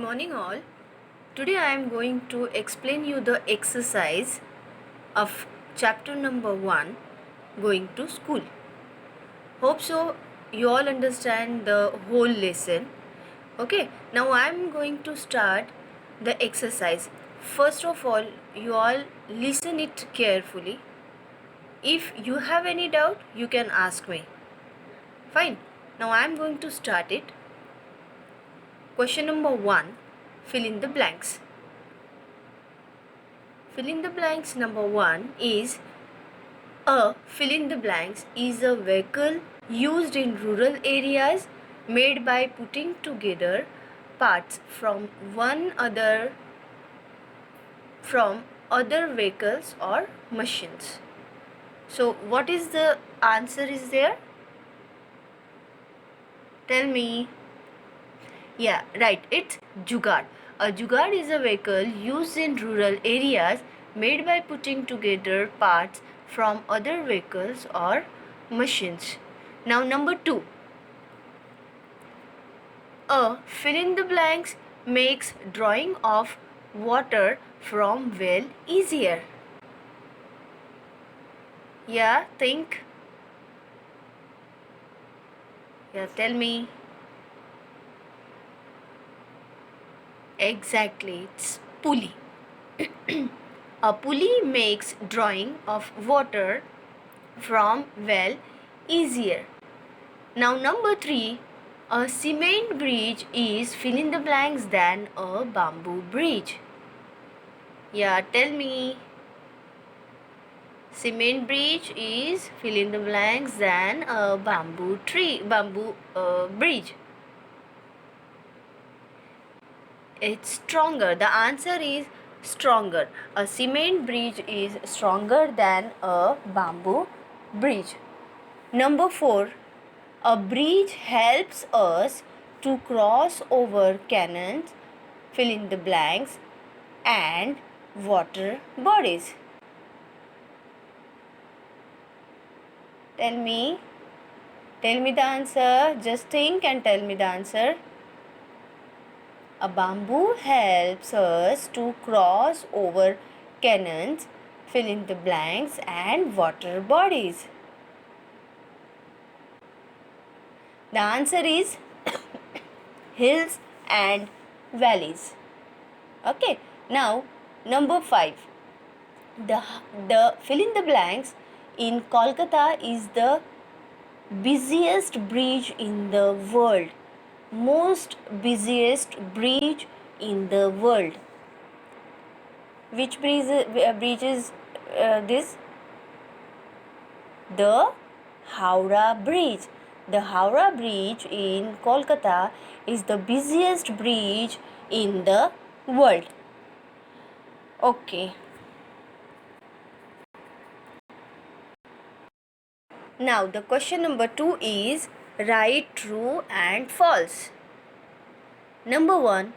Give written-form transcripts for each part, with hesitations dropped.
morning all. Today I am going to explain you the exercise of chapter number 1, going to school. Hope so you all understand the whole lesson. Okay, now I am going to start the exercise. First of all, you all listen it carefully. If you have any doubt, you can ask me. Fine. Now I am going to start it. Question number 1, fill in the blanks. Fill in the blanks number 1 is a fill in the blanks is a vehicle used in rural areas made by putting together parts from other vehicles or machines. So what is the answer is there? Tell me. Yeah, right. It's jugaad. A jugaad is a vehicle used in rural areas made by putting together parts from other vehicles or machines. Now number 2. A fill in the blanks makes drawing of water from well easier. Yeah, think. Yeah, tell me. Exactly, it's pulley. A pulley makes drawing of water from well easier. Now number 3, a cement bridge is fill in the blanks than a bamboo bridge. Yeah, tell me. Cement bridge is fill in the blanks than a bamboo bridge. It's stronger. The answer is stronger. A cement bridge is stronger than a bamboo bridge. Number 4, a bridge helps us to cross over canals, fill in the blanks, and water bodies. Tell me the answer. Just think and tell me the answer. A bamboo helps us to cross over canals, fill in the blanks, and water bodies. The answer is hills and valleys. Okay. Now number 5. The fill in the blanks in Kolkata is the busiest bridge in the world. Most busiest bridge in the world. Which bridge is this? The Howrah Bridge. The Howrah Bridge in Kolkata is the busiest bridge in the world. Okay. Now the question number 2 is write true and false. Number 1,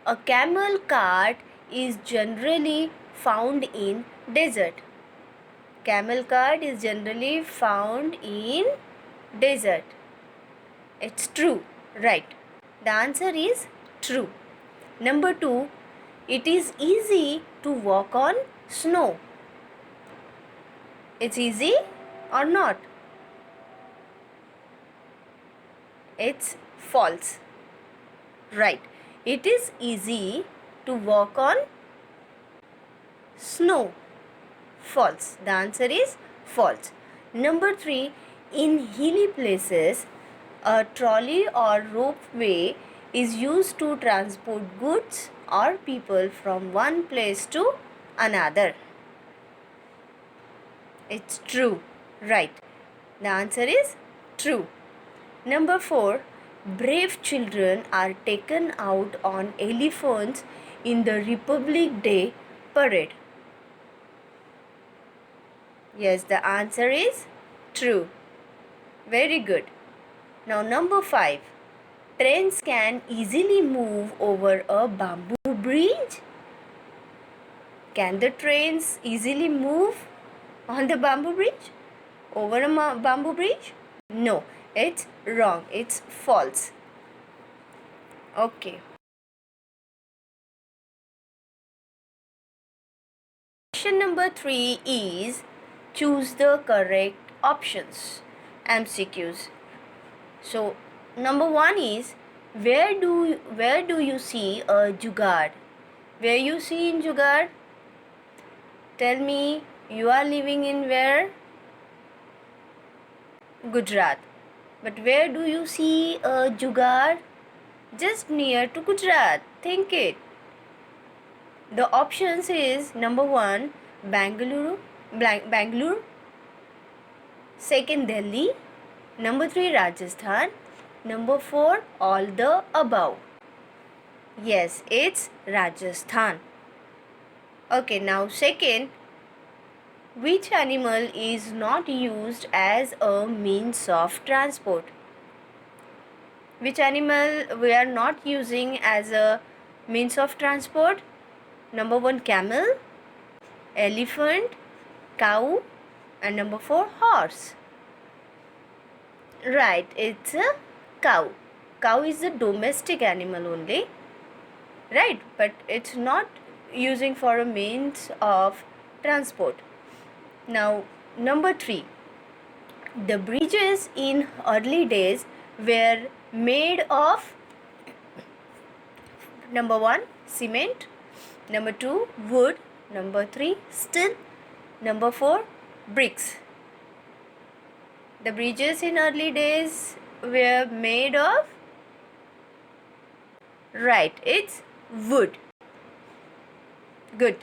a camel cart is generally found in desert. Camel cart is generally found in desert. It's true, right? The answer is true. Number 2, it is easy to walk on snow. It's easy or not? It's false. Right. It is easy to walk on snow. False. The answer is false. Number 3, in hilly places, a trolley or ropeway is used to transport goods or people from one place to another. It's true. Right. The answer is true. Number 4, brave children are taken out on elephants in the Republic Day parade. Yes, the answer is true. Very good. Now number 5, trains can easily move over a bamboo bridge. Can the trains easily move on the bamboo bridge? Over a bamboo bridge? No, it's wrong. It's false. Okay. question number 3 is choose the correct options. MCQs. So number 1 is where do you see a jugaad? Where you see in jugaad? Tell me, you are living in where? Gujarat. But where do you see a jugaad? Just near to Gujarat. Think it. The options is number 1 Bangalore, second Delhi, number 3 Rajasthan, number 4 all the above. Yes, it's Rajasthan. Okay, now second, which animal is not used as a means of transport? Which animal we are not using as a means of transport? Number 1 camel, elephant, cow, and number 4 horse. Right, it's a cow. Cow is a domestic animal only, right? But it's not using for a means of transport. Now number 3, the bridges in early days were made of number 1 cement, number 2 wood, number 3 steel, number 4 bricks. The bridges in early days were made of, right, it's wood. Good.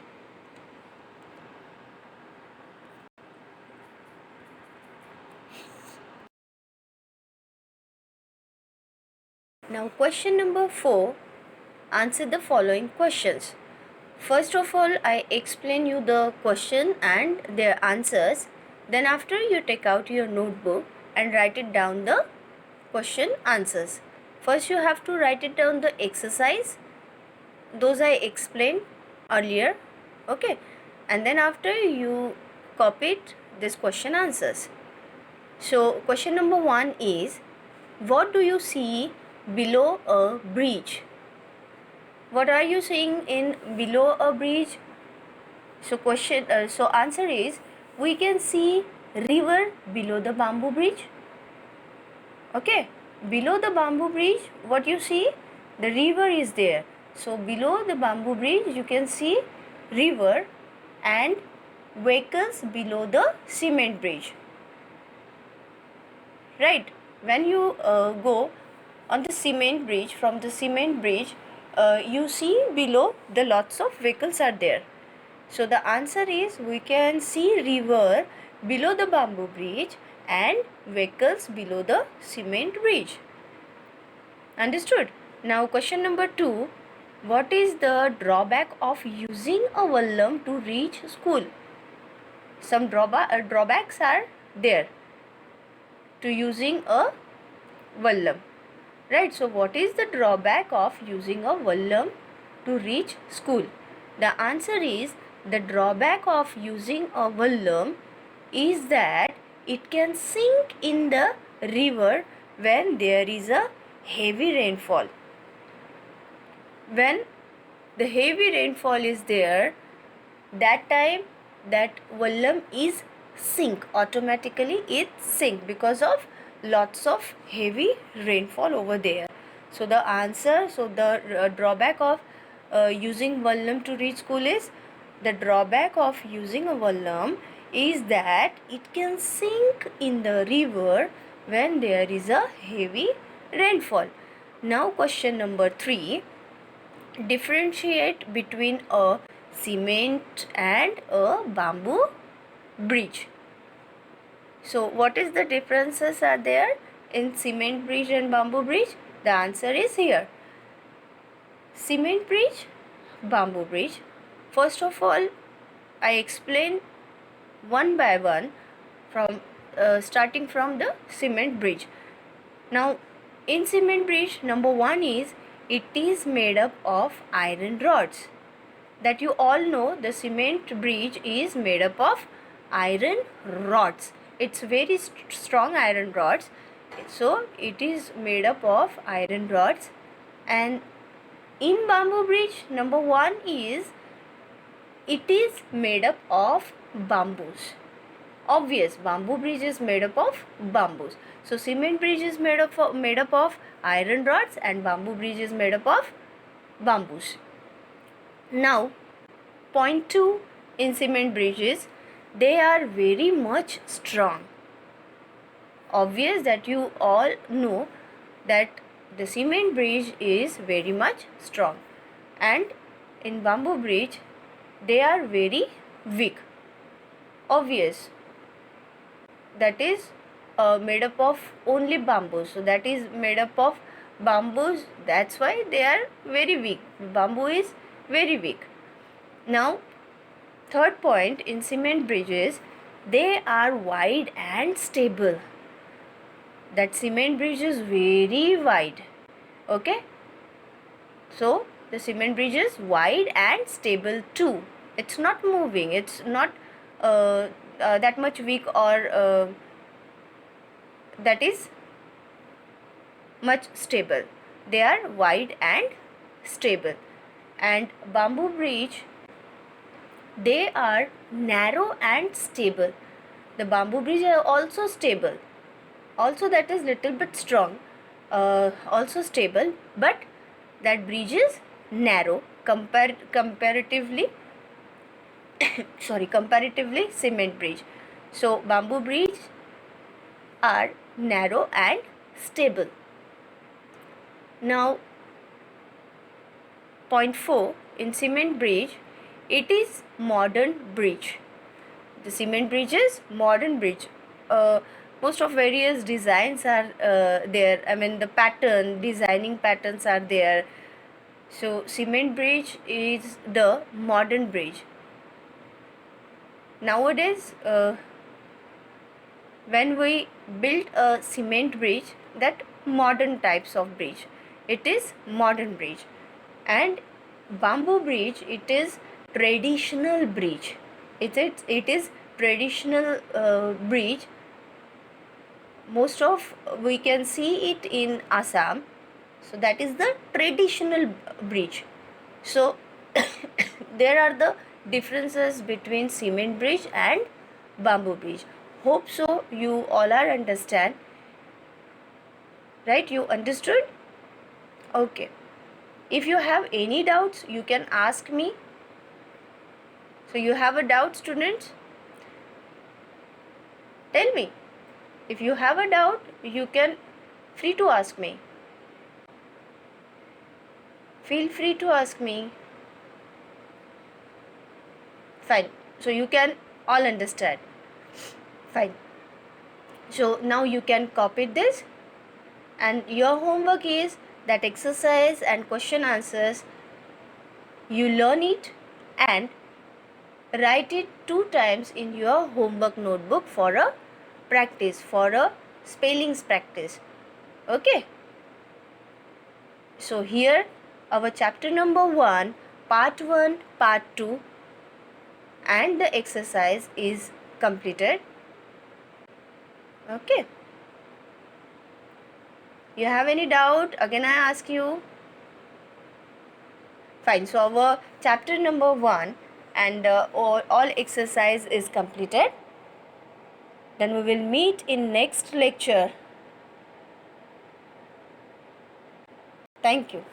Now question number 4, answer the following questions. First of all, I explain you the question and their answers. Then after, you take out your notebook and write it down the question answers. First you have to write it down the exercise. Those I explained earlier. Okay. And then after, you copied this question answers. So question number 1 is, what do you see below a bridge? What are you seeing in below a bridge? So answer is, we can see river below the bamboo bridge. Okay, below the bamboo bridge, what you see? The river is there. So below the bamboo bridge, you can see river and vehicles below the cement bridge. Right, when you go on the cement bridge, from the cement bridge, you see below the lots of vehicles are there. So the answer is, we can see river below the bamboo bridge and vehicles below the cement bridge. Understood? Now question number 2, what is the drawback of using a vallam to reach school? Some drawbacks are there to using a vallam. Right, so what is the drawback of using a vallam to reach school? The answer is, the drawback of using a vallam is that it can sink in the river when there is a heavy rainfall. When the heavy rainfall is there, that time that vallam is sink, automatically it sink because of lots of heavy rainfall over there. So the answer, the drawback of using vallam to reach school is, the drawback of using a vallam is that it can sink in the river when there is a heavy rainfall. Now question number 3, differentiate between a cement and a bamboo bridge. So what is the differences are there in cement bridge and bamboo bridge? The answer is here. Cement bridge, bamboo bridge. First of all, I explain one by one from starting from the cement bridge. Now in cement bridge, number 1 is, it is made up of iron rods. That you all know, the cement bridge is made up of iron rods. It's very strong iron rods. So it is made up of iron rods. And in bamboo bridge, number 1 is, it is made up of bamboos. Obvious, bamboo bridge is made up of bamboos. So cement bridge is made up of iron rods, and bamboo bridge is made up of bamboos. Now, point 2 in cement bridges, they are very much strong. Obvious that you all know that the cement bridge is very much strong, and in bamboo bridge they are very weak. Obvious, that is made up of only bamboo, so that is made up of bamboos, that's why they are very weak. Bamboo is very weak. Now, third point in cement bridges, they are wide and stable. That cement bridge is very wide. Okay, so the cement bridge is wide and stable too. It's not moving, it's not that much weak, or that is much stable. They are wide and stable. And bamboo bridge, they are narrow and stable. The bamboo bridge are also stable, also that is little bit strong, also stable, but that bridge is narrow comparatively comparatively cement bridge. So bamboo bridge are narrow and stable. Now, point 4 in cement bridge, it is modern bridge. The cement bridge is modern bridge. Most of various designs are there. I mean, the designing patterns are there. So cement bridge is the modern bridge. Nowadays, when we build a cement bridge, that modern types of bridge, it is modern bridge. And bamboo bridge, it is traditional bridge. It is traditional bridge. Most of we can see it in Assam. So that is the traditional bridge. So there are the differences between cement bridge and bamboo bridge. Hope so you all are understand. Right? You understood? Okay. If you have any doubts, you can ask me. So you have a doubt, students? Tell me. If you have a doubt, you can free to ask me. Feel free to ask me. Fine. So you can all understand. Fine. So now you can copy this, and your homework is that exercise and question answers. You learn it and write it 2 times in your homework notebook for a practice, for a spellings practice. Okay. So here our chapter number 1, part 1, part 2 and the exercise is completed. Okay. You have any doubt? Again I ask you. Fine. So our chapter number 1 and all exercise is completed. Then we will meet in next lecture. Thank you.